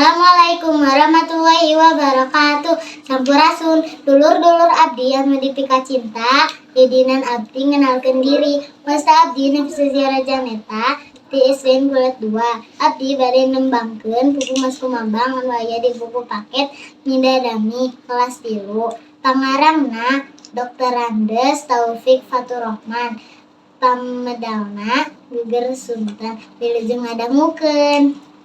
Assalamualaikum warahmatullahi wabarakatuh. Sampurasun, dulur-dulur abdi yang mendipika cinta, jadinan abdi ngenalkan diri. Masta abdi nafsu ziarah janeta, di SDN Bulat 2. Abdi bade nembangkeun buku Mas Kumambang anu aya di buku paket Mindadami kelas 3. Pangarangna Dr. Andes Taufik Faturrahman. Pamedalna Geger Sunten. Wilujeng ngadangukeun.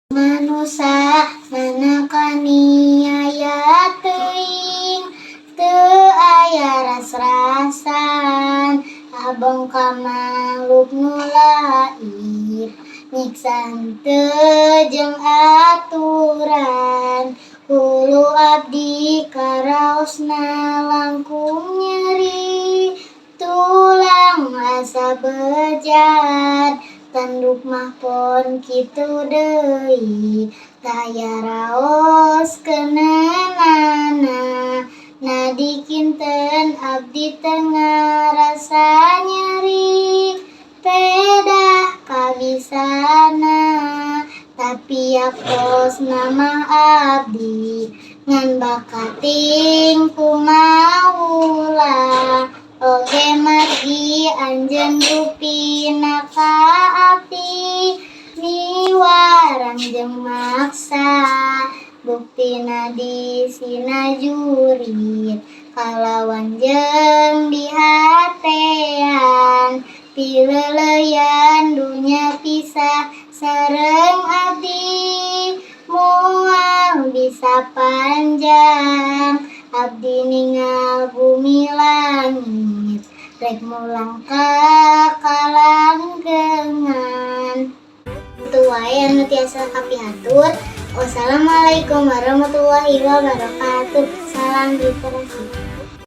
Manusa manakani aya teuing teu aya ras-rasan abong ka makhluk nu laib nyiksan teu jeung aturan hulu abdi karaosna langkung nyeri tulang asa bejat tanduk mah pon kitu deui taya raos keunanana nadikinten abdi teu ngarasa nyeri pedah kabisana tapi yakos nama abdi ngan bakating kumaula oge margi anjeun rupina ka abdi miwarang jeung maksa buktina di sina jurit kalawan jeung dihatean pileuleyan dunya pisah sareng abdi moal bisa panjang abdi ningal bumi langit rek mulang ka kalanggengan. Itu wae anu tiasa kapihatur. Wassalamualaikum warahmatullahi wabarakatuh. Salam literasi.